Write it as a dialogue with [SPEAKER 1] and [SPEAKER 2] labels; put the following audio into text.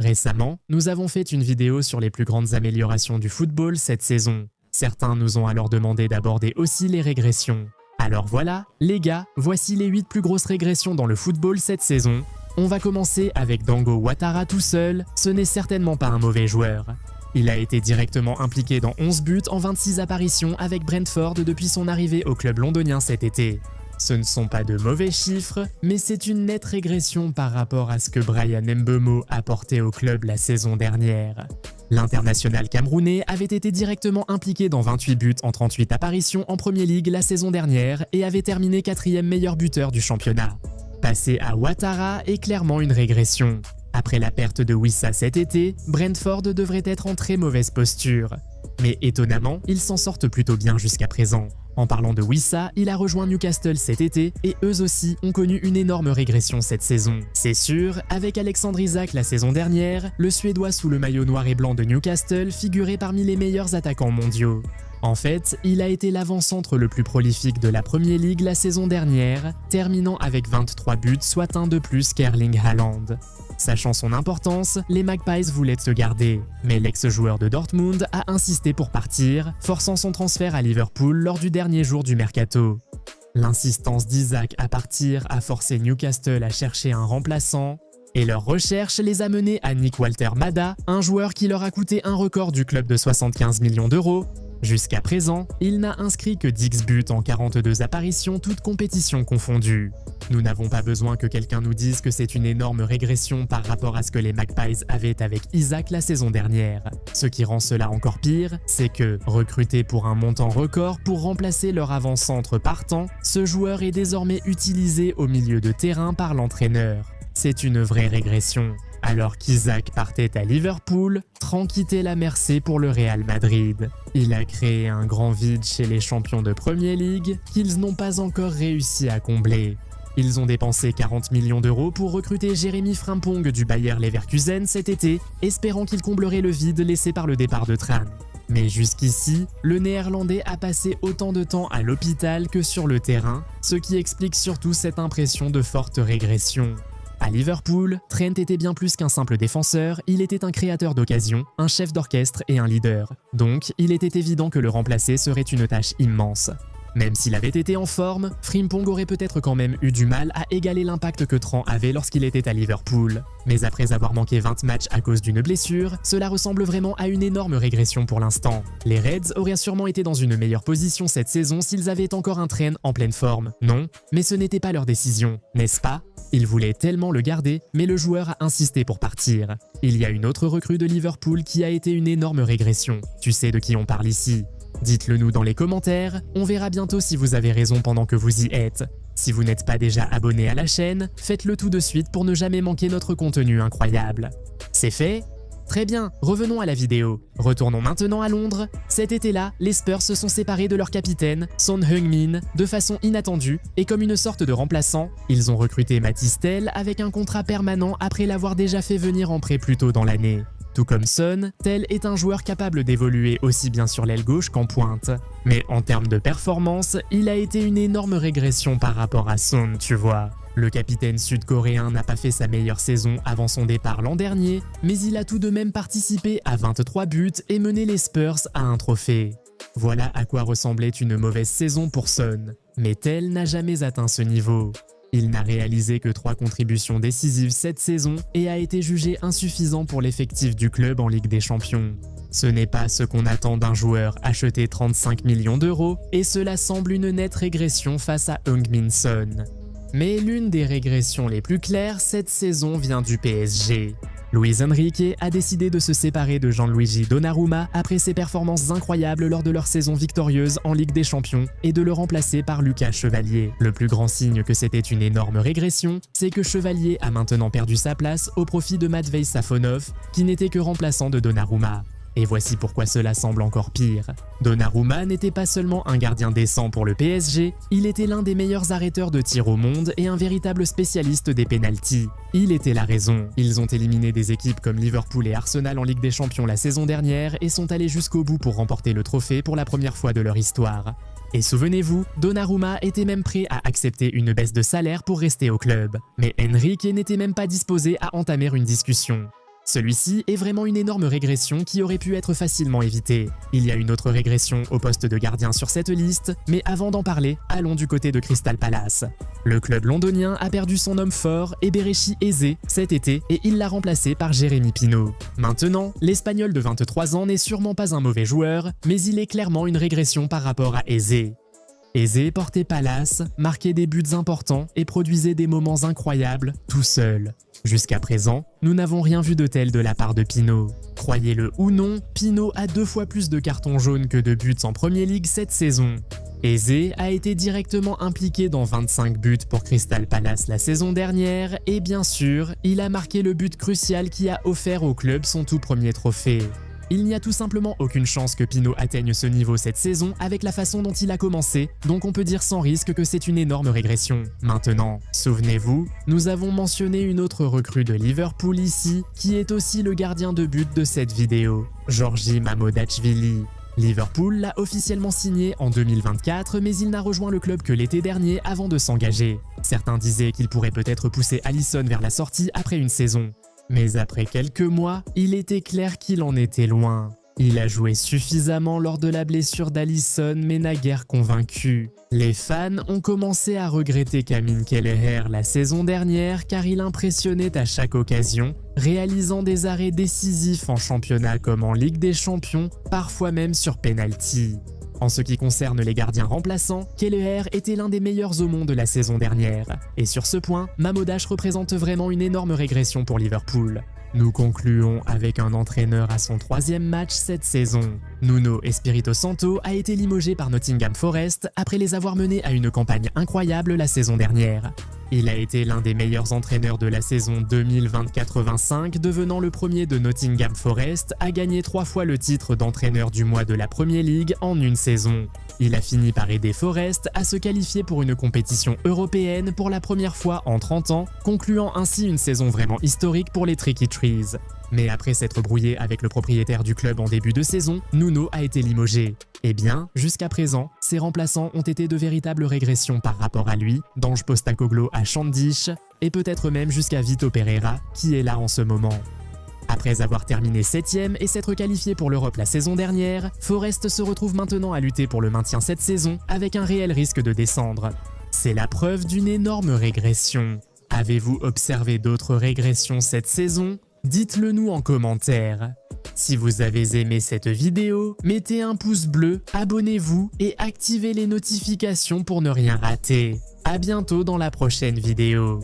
[SPEAKER 1] Récemment, nous avons fait une vidéo sur les plus grandes améliorations du football cette saison. Certains nous ont alors demandé d'aborder aussi les régressions. Alors voilà, les gars, voici les 8 plus grosses régressions dans le football cette saison. On va commencer avec Dango Ouattara tout seul, ce n'est certainement pas un mauvais joueur. Il a été directement impliqué dans 11 buts en 26 apparitions avec Brentford depuis son arrivée au club londonien cet été. Ce ne sont pas de mauvais chiffres, mais c'est une nette régression par rapport à ce que Bryan Mbeumo apportait au club la saison dernière. L'international camerounais avait été directement impliqué dans 28 buts en 38 apparitions en Premier League la saison dernière et avait terminé 4e meilleur buteur du championnat. Passer à Ouattara est clairement une régression. Après la perte de Wissa cet été, Brentford devrait être en très mauvaise posture. Mais étonnamment, ils s'en sortent plutôt bien jusqu'à présent. En parlant de Wissa, il a rejoint Newcastle cet été et eux aussi ont connu une énorme régression cette saison. C'est sûr, avec Alexandre Isak la saison dernière, le Suédois sous le maillot noir et blanc de Newcastle figurait parmi les meilleurs attaquants mondiaux. En fait, il a été l'avant-centre le plus prolifique de la Premier League la saison dernière, terminant avec 23 buts, soit un de plus qu'Erling Haaland. Sachant son importance, les Magpies voulaient se garder, mais l'ex-joueur de Dortmund a insisté pour partir, forçant son transfert à Liverpool lors du dernier jour du mercato. L'insistance d'Isak à partir a forcé Newcastle à chercher un remplaçant, et leur recherche les a menés à Nick Walter-Mada, un joueur qui leur a coûté un record du club de 75 millions d'euros. Jusqu'à présent, il n'a inscrit que 10 buts en 42 apparitions, toutes compétitions confondues. Nous n'avons pas besoin que quelqu'un nous dise que c'est une énorme régression par rapport à ce que les Magpies avaient avec Isak la saison dernière. Ce qui rend cela encore pire, c'est que, recruté pour un montant record pour remplacer leur avant-centre partant, ce joueur est désormais utilisé au milieu de terrain par l'entraîneur. C'est une vraie régression. Alors qu'Isak partait à Liverpool, Tran quittait la Mercé pour le Real Madrid. Il a créé un grand vide chez les champions de Premier League qu'ils n'ont pas encore réussi à combler. Ils ont dépensé 40 millions d'euros pour recruter Jérémy Frimpong du Bayer Leverkusen cet été, espérant qu'il comblerait le vide laissé par le départ de Tran. Mais jusqu'ici, le Néerlandais a passé autant de temps à l'hôpital que sur le terrain, ce qui explique surtout cette impression de forte régression. À Liverpool, Trent était bien plus qu'un simple défenseur, il était un créateur d'occasion, un chef d'orchestre et un leader. Donc, il était évident que le remplacer serait une tâche immense. Même s'il avait été en forme, Frimpong aurait peut-être quand même eu du mal à égaler l'impact que Tran avait lorsqu'il était à Liverpool. Mais après avoir manqué 20 matchs à cause d'une blessure, cela ressemble vraiment à une énorme régression pour l'instant. Les Reds auraient sûrement été dans une meilleure position cette saison s'ils avaient encore un Trent en pleine forme, non? Mais ce n'était pas leur décision, n'est-ce pas? Ils voulaient tellement le garder, mais le joueur a insisté pour partir. Il y a une autre recrue de Liverpool qui a été une énorme régression. Tu sais de qui on parle ici. Dites-le nous dans les commentaires, on verra bientôt si vous avez raison pendant que vous y êtes. Si vous n'êtes pas déjà abonné à la chaîne, faites-le tout de suite pour ne jamais manquer notre contenu incroyable. C'est fait? Très bien, revenons à la vidéo. Retournons maintenant à Londres. Cet été-là, les Spurs se sont séparés de leur capitaine, Son Heung-min, de façon inattendue, et comme une sorte de remplaçant, ils ont recruté Mathys Tel avec un contrat permanent après l'avoir déjà fait venir en prêt plus tôt dans l'année. Tout comme Son, Tel est un joueur capable d'évoluer aussi bien sur l'aile gauche qu'en pointe. Mais en termes de performance, il a été une énorme régression par rapport à Son, tu vois. Le capitaine sud-coréen n'a pas fait sa meilleure saison avant son départ l'an dernier, mais il a tout de même participé à 23 buts et mené les Spurs à un trophée. Voilà à quoi ressemblait une mauvaise saison pour Son, mais Tel n'a jamais atteint ce niveau. Il n'a réalisé que 3 contributions décisives cette saison et a été jugé insuffisant pour l'effectif du club en Ligue des Champions. Ce n'est pas ce qu'on attend d'un joueur acheté 35 millions d'euros et cela semble une nette régression face à Heung-min Son. Mais l'une des régressions les plus claires cette saison vient du PSG. Luis Enrique a décidé de se séparer de Gianluigi Donnarumma après ses performances incroyables lors de leur saison victorieuse en Ligue des Champions et de le remplacer par Lucas Chevalier. Le plus grand signe que c'était une énorme régression, c'est que Chevalier a maintenant perdu sa place au profit de Matvei Safonov, qui n'était que remplaçant de Donnarumma. Et voici pourquoi cela semble encore pire. Donnarumma n'était pas seulement un gardien décent pour le PSG, il était l'un des meilleurs arrêteurs de tir au monde et un véritable spécialiste des pénaltys. Il était la raison. Ils ont éliminé des équipes comme Liverpool et Arsenal en Ligue des Champions la saison dernière et sont allés jusqu'au bout pour remporter le trophée pour la première fois de leur histoire. Et souvenez-vous, Donnarumma était même prêt à accepter une baisse de salaire pour rester au club. Mais Enrique n'était même pas disposé à entamer une discussion. Celui-ci est vraiment une énorme régression qui aurait pu être facilement évitée. Il y a une autre régression au poste de gardien sur cette liste, mais avant d'en parler, allons du côté de Crystal Palace. Le club londonien a perdu son homme fort, Eberechi Eze, cet été et il l'a remplacé par Jérémy Pino. Maintenant, l'Espagnol de 23 ans n'est sûrement pas un mauvais joueur, mais il est clairement une régression par rapport à Eze. Eze portait Palace, marquait des buts importants et produisait des moments incroyables tout seul. Jusqu'à présent, nous n'avons rien vu de tel de la part de Pino. Croyez-le ou non, Pino a 2 fois plus de cartons jaunes que de buts en Premier League cette saison. Eze a été directement impliqué dans 25 buts pour Crystal Palace la saison dernière et bien sûr, il a marqué le but crucial qui a offert au club son tout premier trophée. Il n'y a tout simplement aucune chance que Pino atteigne ce niveau cette saison avec la façon dont il a commencé, donc on peut dire sans risque que c'est une énorme régression. Maintenant, souvenez-vous, nous avons mentionné une autre recrue de Liverpool ici, qui est aussi le gardien de but de cette vidéo, Georgi Mamodashvili. Liverpool l'a officiellement signé en 2024, mais il n'a rejoint le club que l'été dernier avant de s'engager. Certains disaient qu'il pourrait peut-être pousser Alisson vers la sortie après une saison. Mais après quelques mois, il était clair qu'il en était loin. Il a joué suffisamment lors de la blessure d'Alisson mais n'a guère convaincu. Les fans ont commencé à regretter Kamil Kelleher la saison dernière car il impressionnait à chaque occasion, réalisant des arrêts décisifs en championnat comme en Ligue des Champions, parfois même sur penalty. En ce qui concerne les gardiens remplaçants, Kelleher était l'un des meilleurs au monde la saison dernière. Et sur ce point, Mamodash représente vraiment une énorme régression pour Liverpool. Nous concluons avec un entraîneur à son 3e match cette saison. Nuno Espirito Santo a été limogé par Nottingham Forest après les avoir menés à une campagne incroyable la saison dernière. Il a été l'un des meilleurs entraîneurs de la saison 2020-85, devenant le premier de Nottingham Forest à gagner 3 fois le titre d'entraîneur du mois de la Premier League en une saison. Il a fini par aider Forest à se qualifier pour une compétition européenne pour la première fois en 30 ans, concluant ainsi une saison vraiment historique pour les Tricky Trees. Mais après s'être brouillé avec le propriétaire du club en début de saison, Nuno a été limogé. Eh bien, jusqu'à présent, ses remplaçants ont été de véritables régressions par rapport à lui, d'Ange Postecoglou à Shandish, et peut-être même jusqu'à Vito Pereira, qui est là en ce moment. Après avoir terminé 7e et s'être qualifié pour l'Europe la saison dernière, Forest se retrouve maintenant à lutter pour le maintien cette saison, avec un réel risque de descendre. C'est la preuve d'une énorme régression. Avez-vous observé d'autres régressions cette saison? Dites-le nous en commentaire. Si vous avez aimé cette vidéo, mettez un pouce bleu, abonnez-vous et activez les notifications pour ne rien rater. À bientôt dans la prochaine vidéo.